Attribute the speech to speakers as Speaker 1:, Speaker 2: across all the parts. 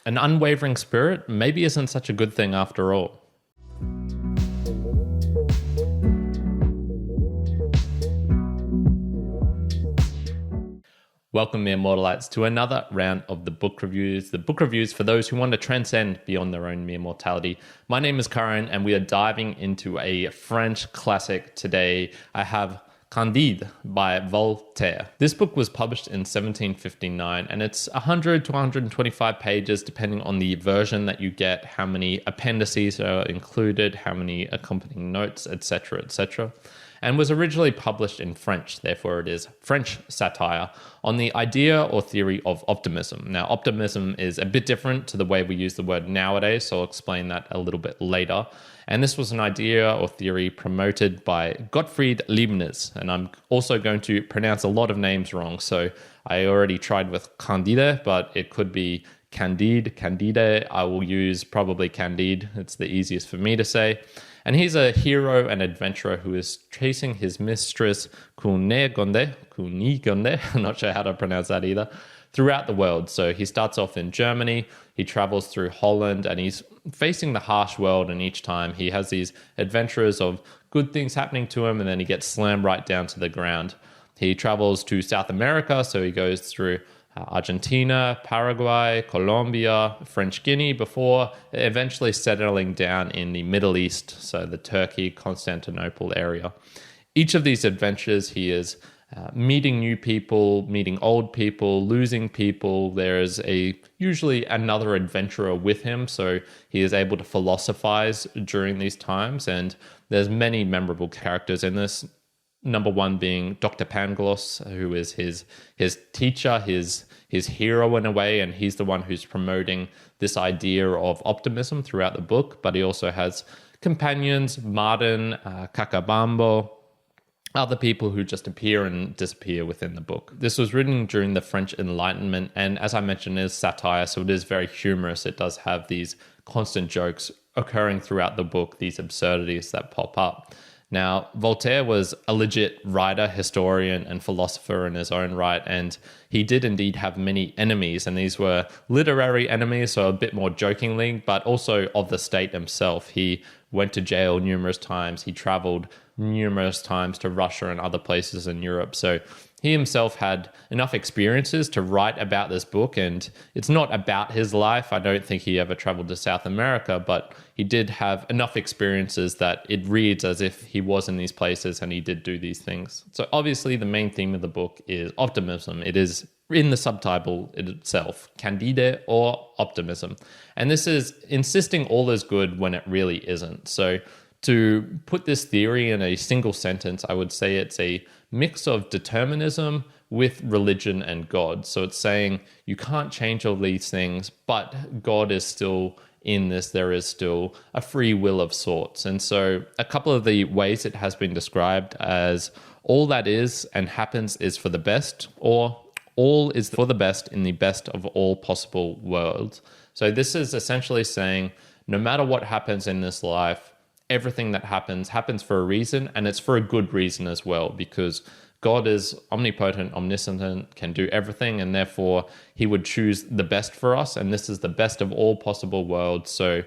Speaker 1: an unwavering spirit maybe isn't such a good thing after all. Welcome, mere mortalites, to another round of the book reviews. The book reviews for those who want to transcend beyond their own mere mortality. My name is Karan, and we are diving into a French classic today. I have Candide by Voltaire. This book was published in 1759, and it's 100 to 125 pages, depending on the version that you get, how many appendices are included, how many accompanying notes, etc., etc., and was originally published in French. Therefore, it is French satire on the idea or theory of optimism. Now, optimism is a bit different to the way we use the word nowadays, so I'll explain that a little bit later. And this was an idea or theory promoted by Gottfried Leibniz. And I'm also going to pronounce a lot of names wrong, so I already tried with Candide, but it could be Candide. I will use probably Candide. It's the easiest for me to say. And he's a hero and adventurer who is chasing his mistress Cunégonde, I'm not sure how to pronounce that either, throughout the world. So he starts off in Germany, he travels through Holland, and he's facing the harsh world, and each time he has these adventures of good things happening to him, and then he gets slammed right down to the ground. He travels to South America, so he goes through Argentina, Paraguay, Colombia, French Guinea, before eventually settling down in the Middle East, so the Turkey, Constantinople area. Each of these adventures, he is meeting new people, meeting old people, losing people. There is usually another adventurer with him, so he is able to philosophize during these times, and there's many memorable characters in this. Number one being Dr. Pangloss, who is his teacher, his hero in a way, and he's the one who's promoting this idea of optimism throughout the book. But he also has companions, Martin, Cacabambo, other people who just appear and disappear within the book. This was written during the French Enlightenment, and as I mentioned, it is satire, so it is very humorous. It does have these constant jokes occurring throughout the book, these absurdities that pop up. Now, Voltaire was a legit writer, historian, and philosopher in his own right, and he did indeed have many enemies, and these were literary enemies, so a bit more jokingly, but also of the state himself. He went to jail numerous times, he traveled numerous times to Russia and other places in Europe, so he himself had enough experiences to write about this book, and it's not about his life. I don't think he ever traveled to South America, but he did have enough experiences that it reads as if he was in these places and he did do these things. So obviously the main theme of the book is optimism. It is in the subtitle itself, Candide or Optimism. And this is insisting all is good when it really isn't. So to put this theory in a single sentence, I would say it's a mix of determinism with religion and God. So it's saying you can't change all these things, but God is still in this. There is still a free will of sorts. And so a couple of the ways it has been described as all that is and happens is for the best, or all is for the best in the best of all possible worlds. So this is essentially saying no matter what happens in this life, everything that happens for a reason, and it's for a good reason as well, because God is omnipotent, omniscient, can do everything, and therefore he would choose the best for us, and this is the best of all possible worlds, so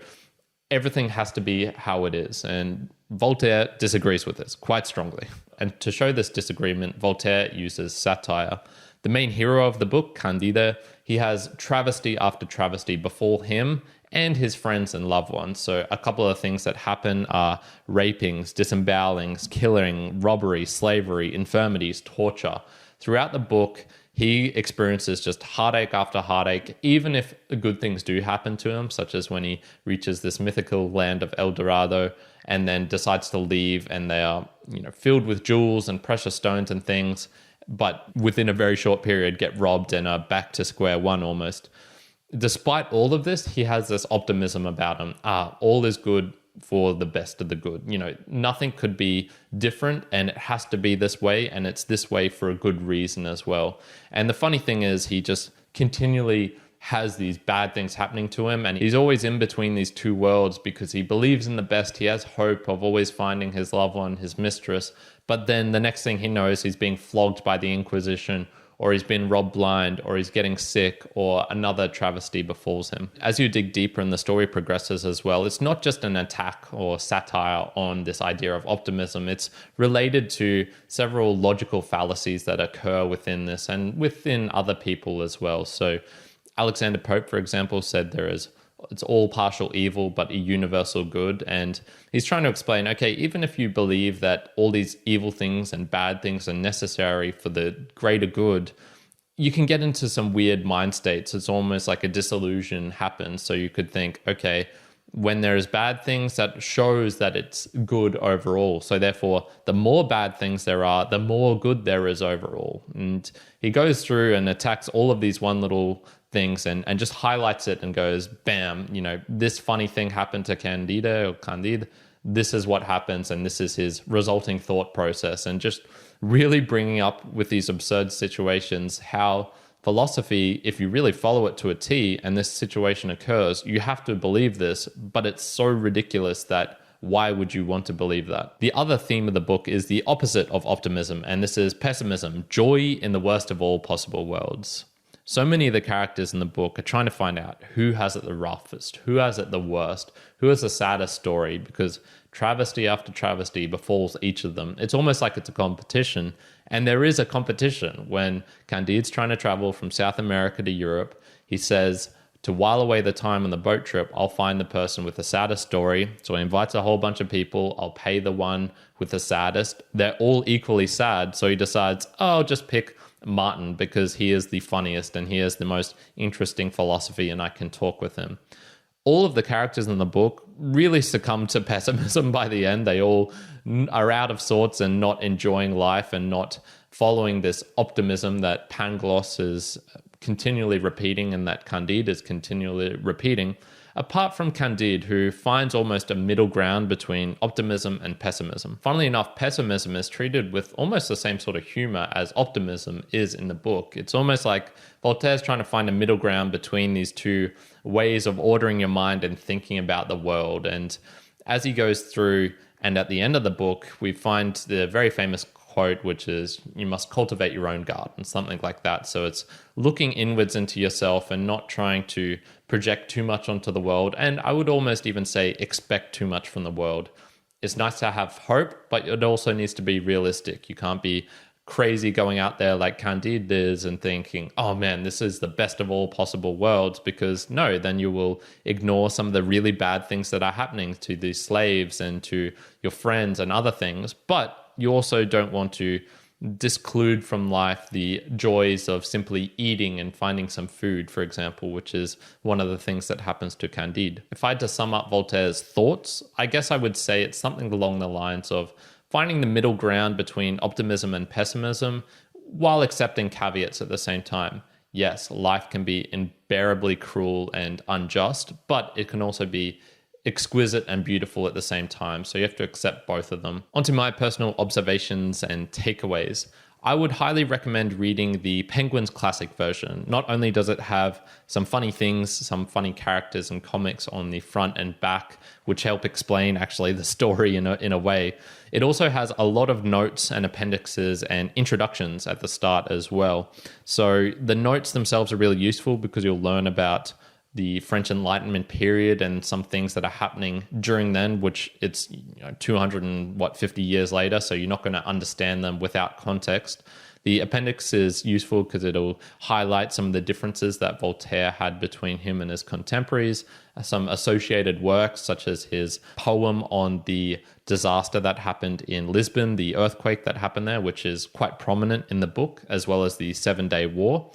Speaker 1: everything has to be how it is. And Voltaire disagrees with this quite strongly. And to show this disagreement, Voltaire uses satire. The main hero of the book, Candide, he has travesty after travesty befall him and his friends and loved ones. So a couple of things that happen are rapings, disembowelings, killing, robbery, slavery, infirmities, torture. Throughout the book, he experiences just heartache after heartache, even if good things do happen to him, such as when he reaches this mythical land of El Dorado and then decides to leave, and they are, filled with jewels and precious stones and things, but within a very short period get robbed and are back to square one almost. Despite all of this, he has this optimism about him. All is good for the best of the good. Nothing could be different, and it has to be this way, and it's this way for a good reason as well. And the funny thing is, he just continually has these bad things happening to him, and he's always in between these two worlds because he believes in the best. He has hope of always finding his loved one, his mistress, but then the next thing he knows, he's being flogged by the Inquisition, or he's been robbed blind, or he's getting sick, or another travesty befalls him. As you dig deeper and the story progresses as well, it's not just an attack or satire on this idea of optimism. It's related to several logical fallacies that occur within this and within other people as well. So Alexander Pope, for example, said it's all partial evil, but a universal good. And he's trying to explain, okay, even if you believe that all these evil things and bad things are necessary for the greater good, you can get into some weird mind states. It's almost like a disillusion happens. So you could think, okay, when there's bad things, that shows that it's good overall. So therefore, the more bad things there are, the more good there is overall. And he goes through and attacks all of these one little things and just highlights it and goes, bam, this funny thing happened to Candide. This is what happens, and this is his resulting thought process. And just really bringing up with these absurd situations how philosophy, if you really follow it to a T and this situation occurs, you have to believe this, but it's so ridiculous that why would you want to believe that? The other theme of the book is the opposite of optimism, and this is pessimism, joy in the worst of all possible worlds. So many of the characters in the book are trying to find out who has it the roughest, who has it the worst, who has the saddest story, because travesty after travesty befalls each of them. It's almost like it's a competition, and there is a competition. When Candide's trying to travel from South America to Europe, he says, to while away the time on the boat trip, I'll find the person with the saddest story. So he invites a whole bunch of people. I'll pay the one with the saddest. They're all equally sad, so he decides, I'll just pick Martin because he is the funniest and he has the most interesting philosophy and I can talk with him. All of the characters in the book really succumb to pessimism by the end. They all are out of sorts and not enjoying life and not following this optimism that Pangloss is continually repeating and that Candide is continually repeating. Apart from Candide, who finds almost a middle ground between optimism and pessimism. Funnily enough, pessimism is treated with almost the same sort of humor as optimism is in the book. It's almost like Voltaire's trying to find a middle ground between these two ways of ordering your mind and thinking about the world. And as he goes through, and at the end of the book, we find the very famous quote, which is, you must cultivate your own garden, something like that. So it's looking inwards into yourself and not trying to project too much onto the world. And I would almost even say expect too much from the world. It's nice to have hope, but it also needs to be realistic. You can't be crazy going out there like Candide is and thinking, oh man, this is the best of all possible worlds, because no, then you will ignore some of the really bad things that are happening to these slaves and to your friends and other things. But you also don't want to disclude from life the joys of simply eating and finding some food, for example, which is one of the things that happens to Candide. If I had to sum up Voltaire's thoughts, I guess I would say it's something along the lines of finding the middle ground between optimism and pessimism while accepting caveats at the same time. Yes, life can be unbearably cruel and unjust, but it can also be exquisite and beautiful at the same time. So you have to accept both of them. Onto my personal observations and takeaways. I would highly recommend reading the Penguin's classic version. Not only does it have some funny things, some funny characters and comics on the front and back, which help explain actually the story in a way, it also has a lot of notes and appendixes and introductions at the start as well. So the notes themselves are really useful because you'll learn about the French Enlightenment period and some things that are happening during then, which it's 250 years later, so you're not going to understand them without context. The appendix is useful because it'll highlight some of the differences that Voltaire had between him and his contemporaries, some associated works such as his poem on the disaster that happened in Lisbon, the earthquake that happened there, which is quite prominent in the book, as well as the 7-Day War.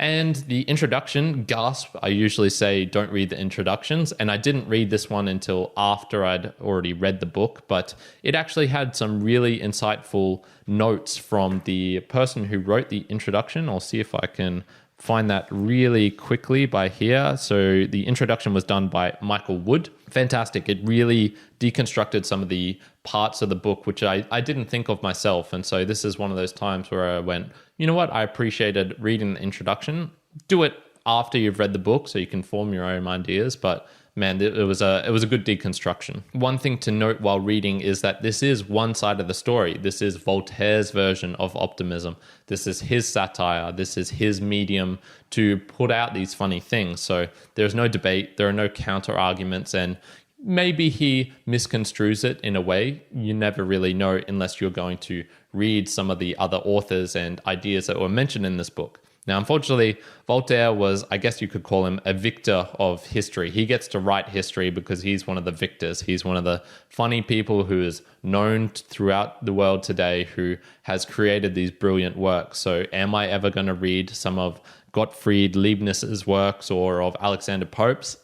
Speaker 1: And the introduction, gasp, I usually say don't read the introductions. And I didn't read this one until after I'd already read the book, but it actually had some really insightful notes from the person who wrote the introduction. I'll see if I can find that really quickly by here. So the introduction was done by Michael Wood. Fantastic. It really deconstructed some of the parts of the book, which I didn't think of myself. And so this is one of those times where I went, you know what? I appreciated reading the introduction. Do it after you've read the book so you can form your own ideas. But man, it was a good deconstruction. One thing to note while reading is that this is one side of the story. This is Voltaire's version of optimism. This is his satire. This is his medium to put out these funny things. So there's no debate. There are no counter arguments, and maybe he misconstrues it in a way. You never really know unless you're going to read some of the other authors and ideas that were mentioned in this book. Now, unfortunately, Voltaire was, I guess you could call him, a victor of history. He gets to write history because he's one of the victors. He's one of the funny people who is known throughout the world today, who has created these brilliant works. So am I ever going to read some of Gottfried Leibniz's works or of Alexander Pope's?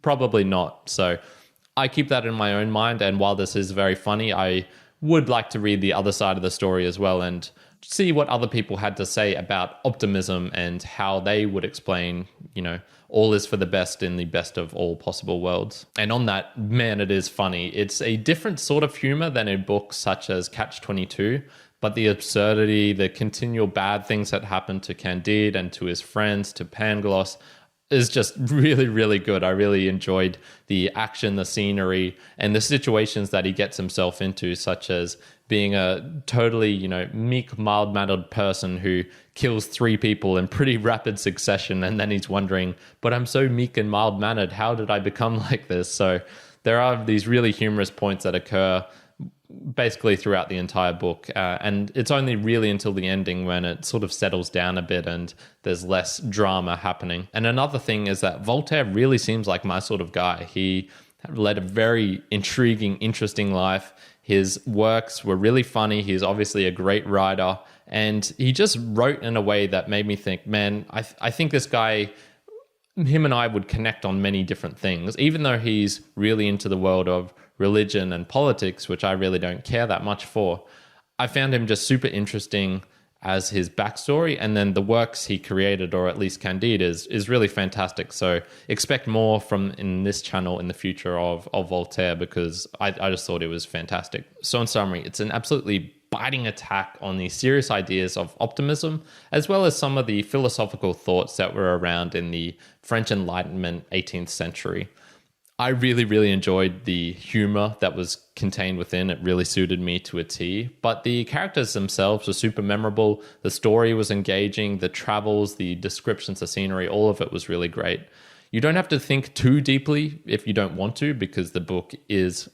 Speaker 1: Probably not. So I keep that in my own mind. And while this is very funny, I would like to read the other side of the story as well and see what other people had to say about optimism and how they would explain, all is for the best in the best of all possible worlds. And on that, man, it is funny. It's a different sort of humor than in books such as Catch-22, but the absurdity, the continual bad things that happen to Candide and to his friends, to Pangloss, is just really, really good. I really enjoyed the action, the scenery, and the situations that he gets himself into, such as being a totally, meek, mild-mannered person who kills 3 people in pretty rapid succession, and then he's wondering, but I'm so meek and mild-mannered, how did I become like this? So there are these really humorous points that occur basically throughout the entire book. And it's only really until the ending when it sort of settles down a bit and there's less drama happening. And another thing is that Voltaire really seems like my sort of guy. He led a very intriguing, interesting life. His works were really funny. He's obviously a great writer. And he just wrote in a way that made me think, man, I think this guy, him and I would connect on many different things, even though he's really into the world of religion and politics, which I really don't care that much for. I found him just super interesting as his backstory, and then the works he created, or at least Candide, is really fantastic. So expect more from in this channel in the future of Voltaire, because I just thought it was fantastic. So in summary, it's an absolutely biting attack on the serious ideas of optimism, as well as some of the philosophical thoughts that were around in the French Enlightenment 18th century. I really, really enjoyed the humor that was contained within. It really suited me to a T. But the characters themselves were super memorable. The story was engaging. The travels, the descriptions, the scenery, all of it was really great. You don't have to think too deeply if you don't want to, because the book is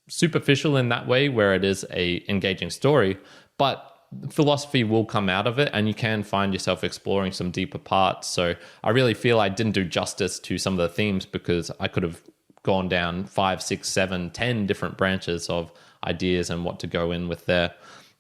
Speaker 1: superficial in that way, where it is a engaging story. But philosophy will come out of it, and you can find yourself exploring some deeper parts. So I really feel I didn't do justice to some of the themes, because I could have gone down 5, 6, 7, 10 different branches of ideas and what to go in with there.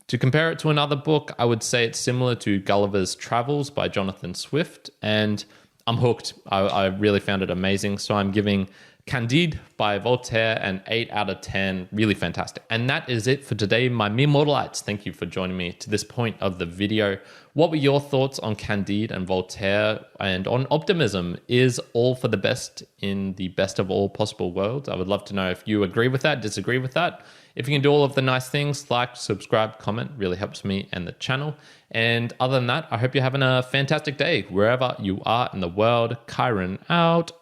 Speaker 1: To compare it to another book, I would say it's similar to Gulliver's Travels by Jonathan Swift, and I'm hooked. I really found it amazing. So I'm giving Candide by Voltaire an 8 out of 10. Really fantastic. And that is it for today, my mere mortalites. Thank you for joining me to this point of the video. What were your thoughts on Candide and Voltaire and on optimism? Is all for the best in the best of all possible worlds? I would love to know if you agree with that, disagree with that. If you can do all of the nice things, like, subscribe, comment, really helps me and the channel. And other than that, I hope you're having a fantastic day wherever you are in the world. Chiron out.